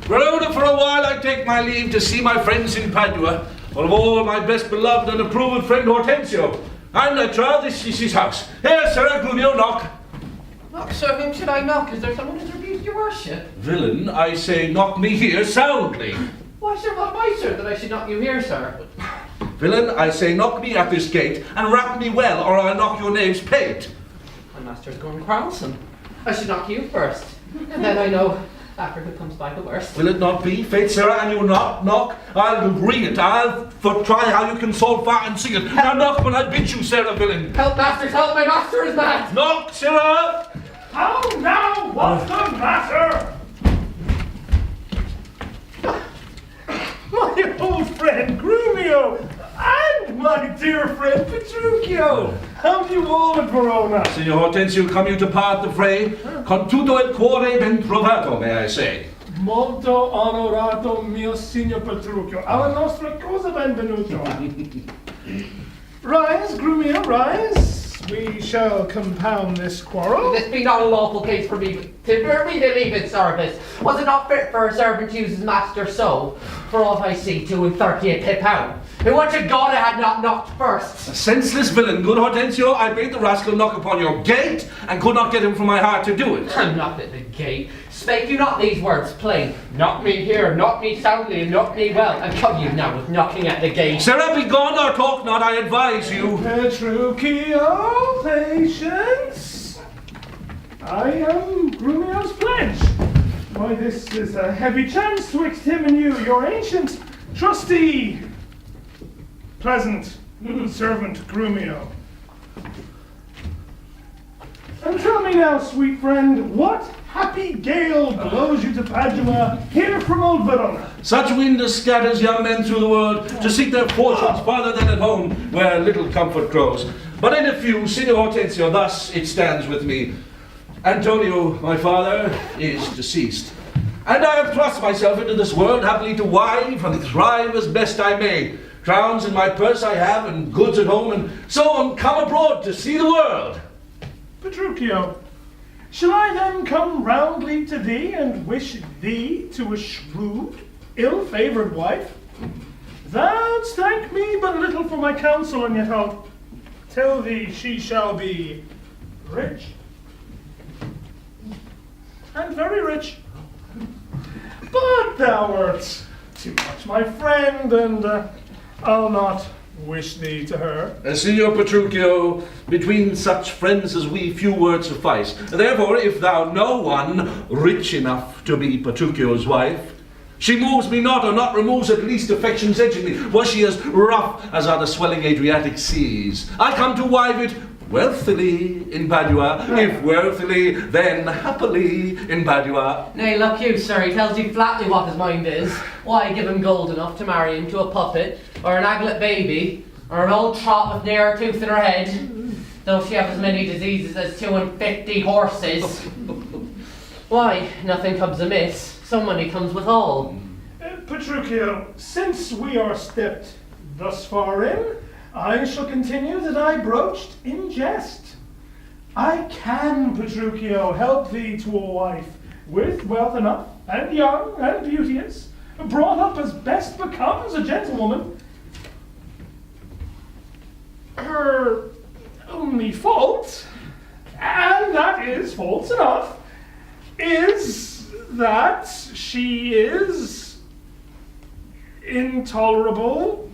Verona, for a while I take my leave to see my friends in Padua, one of all my best beloved and approved friend Hortensio. And I trow this is his house. Here, sir, Grumio, knock. Knock, sir, whom should I knock? Is there someone who's rebuked your worship? Villain, I say knock me here soundly. Why, sir, what am I, sir, that I should knock you here, sir? Villain, I say knock me at this gate, and rap me well, or I'll knock your names pate. My master's grown quarrelsome. I should knock you first, and then I know after who comes by the worst. Will it not be, faith, sir, and you knock? I'll ring it, I'll try how you can solve fat and sing it. Now knock when I bid you, Sarah, villain. Help, masters, help, my master is mad! Knock, Sarah! How now? What's the matter? My old friend Grumio and my dear friend Petruchio. How do you all at Verona? Signor Hortensio, come you to part the fray? Con tutto il cuore ben trovato, may I say. Molto onorato mio signor Petruchio. Alla nostra cosa benvenuto. Rise, Grumio, rise. We shall compound this quarrel. This be not a lawful case for me to leave in service. Was it not fit for a servant to use his master so? For aught I see, 2 and 30 a pound. Who would to God I had not knocked first? A senseless villain, good Hortensio, I bade the rascal knock upon your gate, and could not get him from my heart to do it. Knock at the gate. Spake you not these words plain? Knock me here, knock me soundly, and knock me well. And come you now with knocking at the gate. Sarah, be gone or talk not, I advise you. Petruchio, patience. I am Grumio's pledge. Why, this is a heavy chance twixt him and you, your ancient, trusty, pleasant little servant Grumio. And tell me now, sweet friend, what happy gale blows you to Padua, here from old Verona? Such wind as scatters young men through the world to seek their fortunes farther than at home, where little comfort grows. But in a few, Signor Hortensio, thus it stands with me. Antonio, my father, is deceased. And I have thrust myself into this world happily to wive and thrive as best I may. Crowns in my purse I have, and goods at home, and so am come abroad to see the world. Petruchio, shall I then come roundly to thee and wish thee to a shrewd, ill-favoured wife? Thou'dst thank me but little for my counsel, and yet I'll tell thee she shall be rich. And very rich. But thou art too much my friend, and I'll not wish thee to her. Signor Petruchio, between such friends as we, few words suffice. Therefore, if thou know one rich enough to be Petruchio's wife, she moves me not, or not removes at least affection's edge in me. Was she as rough as are the swelling Adriatic seas? I come to wive it wealthily in Padua, if worthily, then happily in Padua. Nay, look you, sir, he tells you flatly what his mind is. Why, give him gold enough to marry him to a puppet, or an aglet baby, or an old trot with ne'er a tooth in her head, though she have as many diseases as 250 horses. Why, nothing comes amiss, some money comes with all. Petruchio, since we are stepped thus far in, I shall continue that I broached in jest. I can, Petruchio, help thee to a wife, with wealth enough, and young, and beauteous, brought up as best becomes a gentlewoman. Her only fault, and that is fault enough, is that she is intolerable,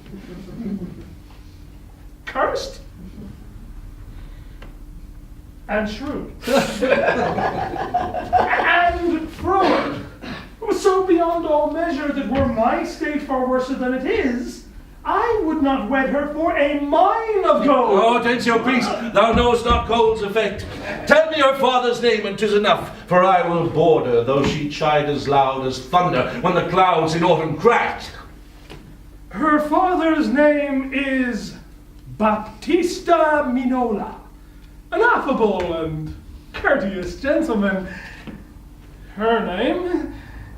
cursed, and shrewd, and froward, so beyond all measure that were my state far worse than it is, I would not wed her for a mine of gold. Oh, Hortensio, peace, thou knowest not gold's effect. Tell me her father's name, and 'tis enough, for I will board her, though she chide as loud as thunder when the clouds in autumn cracked. Her father's name is Baptista Minola, an affable and courteous gentleman. Her name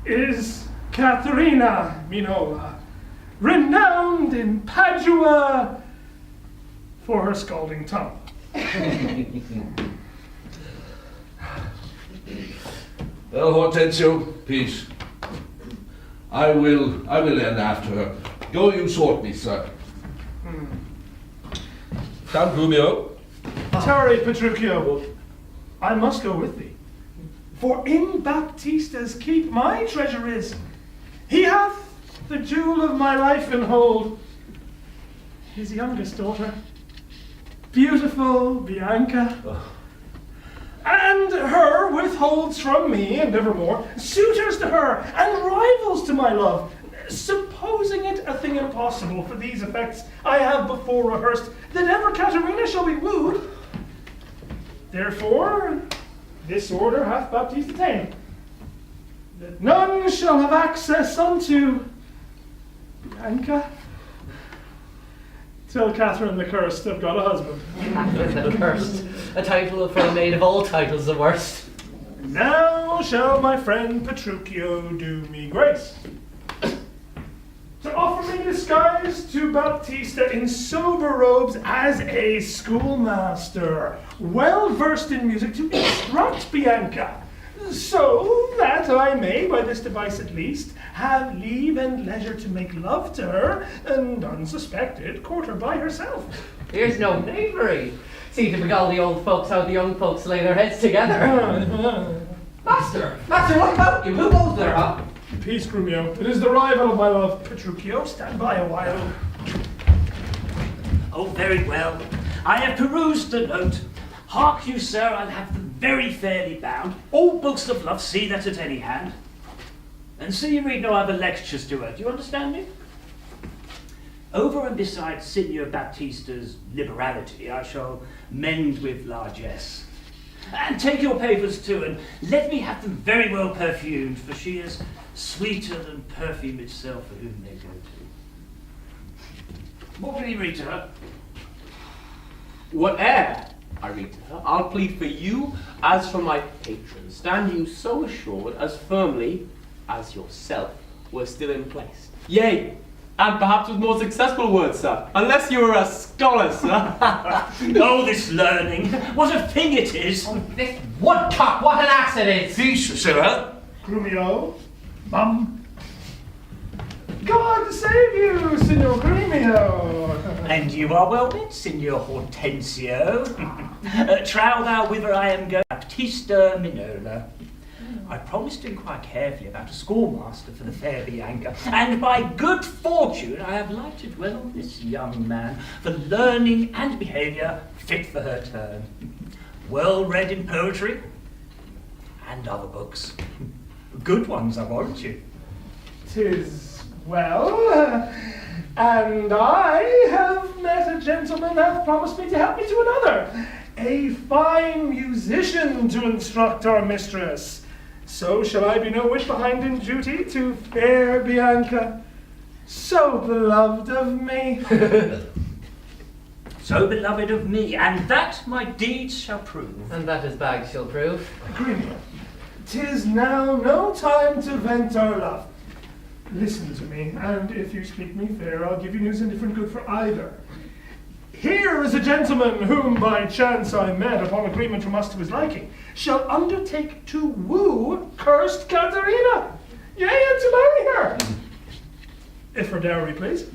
is Caterina Minola, renowned in Padua for her scalding tongue. Well, Hortensio, peace. I will end after her. Go you sort me, sir. Count Rubio. Tarry, Petruchio. I must go with thee. For in Baptista's keep my treasure is. He hath the jewel of my life in hold. His youngest daughter, beautiful Bianca. And her withholds from me, and evermore, suitors to her, and rivals to my love. Supposing it a thing impossible for these effects I have before rehearsed, that ever Caterina shall be wooed. Therefore, this order hath Baptista tame, that none shall have access unto Bianca, till Catherine the Cursed have got a husband. Catherine the Cursed. A title for a maid of all titles the worst. Now shall my friend Petruchio do me grace to offer me disguise to Baptista in sober robes as a schoolmaster, well versed in music, to instruct Bianca, so that I may, by this device at least, have leave and leisure to make love to her, and unsuspected court her by herself. Here's no knavery. See to beguile the old folks how the young folks lay their heads together. Master, what about you? Who goes there, huh? Peace, Grumio. It is the rival of my love, Petruchio. Stand by a while. Oh, very well. I have perused the note. Hark you, sir, I'll have them very fairly bound. All books of love, see that at any hand. And see you read no other lectures to her. Do you understand me? Over and beside Signor Baptista's liberality, I shall mend with largesse. And take your papers too, and let me have them very well perfumed, for she is sweeter than perfume itself for whom they go to. What will you read to her? Whate'er I read to her, I'll plead for you as for my patron. Stand you so assured, as firmly as yourself were still in place. Yea, and perhaps with more successful words, sir, unless you were a scholar, sir. Oh, this learning, what a thing it is! Oh, this woodcock, what an ass it is! Peace, sir. Grumio. Mum. God save you, Signor Grumio. And you are well met, Signor Hortensio. Trow thou whither I am going, Baptista Minola. I promised to inquire carefully about a schoolmaster for the fair Bianca, and by good fortune I have lighted well on this young man for learning and behaviour fit for her turn. Well read in poetry and other books. Good ones, I warrant you. 'Tis well, and I have met a gentleman that hath promised me to help me to another, a fine musician to instruct our mistress. So shall I be no whit behind in duty to fair Bianca, so beloved of me. So beloved of me, and that my deeds shall prove. And that his bag shall prove. Grumio, 'tis now no time to vent our love. Listen to me, and if you speak me fair, I'll give you news indifferent good for either. Here is a gentleman whom by chance I met upon agreement from us to his liking, shall undertake to woo cursed Caterina, yea, and to marry her. If for dowry, please.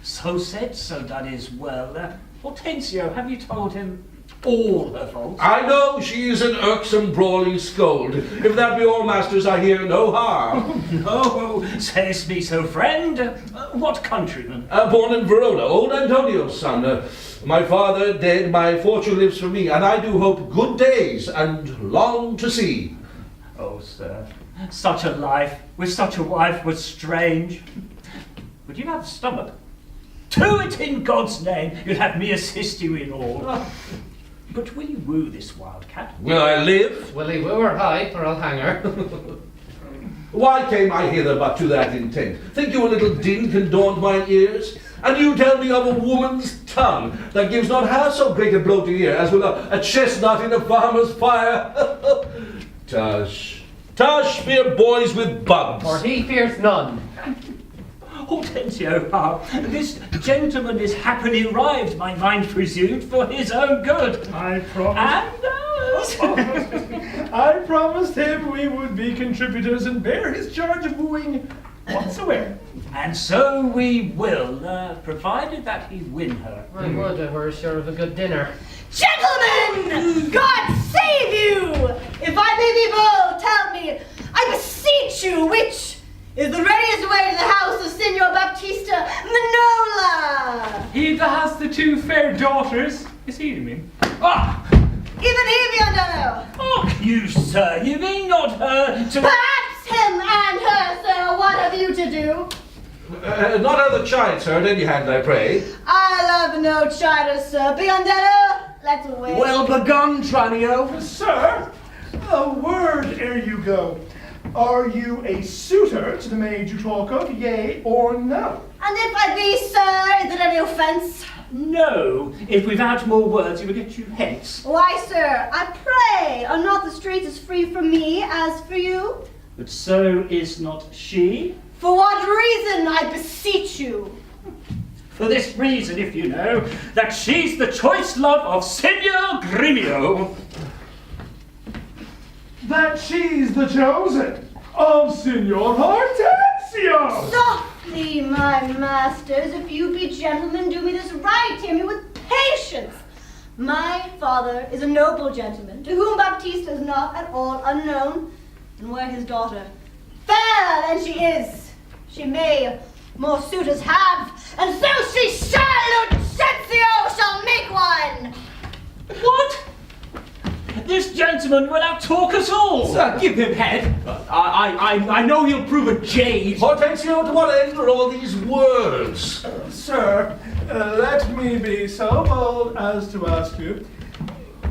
So said, so done is well. Hortensio, have you told him all her faults? I know she is an irksome, brawling scold. If that be all, masters, I hear no harm. No, sayest me so, friend. What countryman? Born in Verona, old Antonio's son. My father dead, my fortune lives for me, and I do hope good days and long to see. Oh, sir, such a life with such a wife was strange. Would you have a stomach? To it in God's name, you'll have me assist you in all. But will you woo this wildcat? Will I live? Will he woo her high, or I'll hang her? Why came I hither but to that intent? Think you a little din can daunt mine ears? And you tell me of a woman's tongue that gives not half so great a blow to ear as will a chestnut in a farmer's fire. Tush, tush, fear boys with bugs. For he fears none. Hortensio, this gentleman is happily arrived, my mind presumed, for his own good. I promised. And ours. I promised him we would be contributors and bear his charge of wooing whatsoever. And so we will, provided that he win her. I would, I were sure of a good dinner. Gentlemen, God save you! If I may be bold, tell me, I beseech you, which is the readiest way to the house of Signor Baptista Manola? He that has the two fair daughters. Is he, you mean? Ah! Even he, Bianca. Oh, you, sir, you mean not her to... Perhaps him and her, sir. What have you to do? Not other child, sir, at any hand, I pray. I love no child, sir. Bianca, let's away. Well begun, Tranio. Sir, a word ere you go. Are you a suitor to the maid you talk of, yea or no? And if I be, sir, is it any offence? No, if we've had more words, he will get you hence. Why, sir, I pray, are not the streets as free for me as for you? But so is not she. For what reason, I beseech you? For this reason, if you know, that she's the choice love of Signor Grimio. That she's the chosen of Signor Hortensio! Softly, my masters, if you be gentlemen, do me this right, hear me with patience. My father is a noble gentleman, to whom Baptista is not at all unknown, and were his daughter. Fairer than she is, she may more suitors have, and so she shall, Lucentio shall make one! What? This gentleman will outtalk us all. Sir, give him head. I know he'll prove a jade. Hortensio, to what end are all these words? Sir, let me be so bold as to ask you,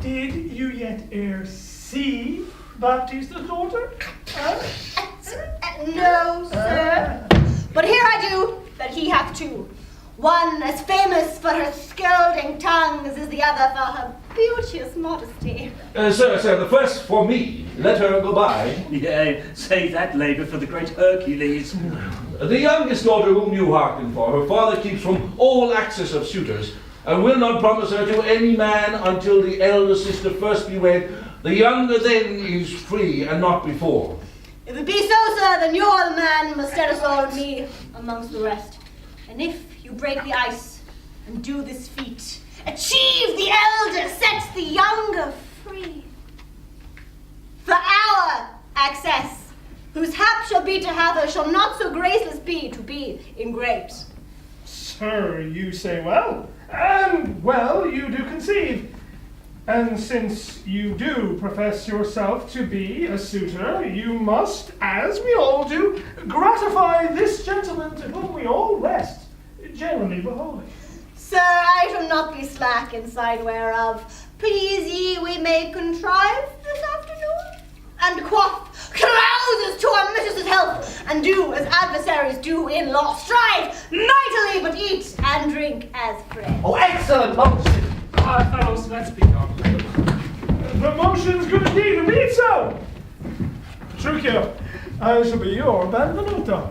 did you yet e'er see Baptista's daughter? No, sir. But here I do, that he hath two. One as famous for her scolding tongues as the other for her beauteous modesty. Sir, the first for me. Let her go by. Yea, save that labour for the great Hercules. The youngest daughter whom you hearken for, her father keeps from all access of suitors, and will not promise her to any man until the elder sister first be wed. The younger then is free, and not before. If it be so, sir, then you're the man who must set us all and me amongst the rest. And if you break the ice and do this feat, achieve the elder, set the younger free. For our access, whose hap shall be to have her, shall not so graceless be to be ingrate. Sir, you say well, and well you do conceive. And since you do profess yourself to be a suitor, you must, as we all do, gratify this gentleman to whom we all rest, generally beholding. Sir, I shall not be slack in side whereof. Please ye we may contrive this afternoon, and quaff carouses to our mistress's health, and do as adversaries do in law, strive mightily, but eat and drink as friends. Oh, excellent motion. Fellows, let's be gone. The motion's good indeed, and read so. Petruchio, I shall be your benvenuto.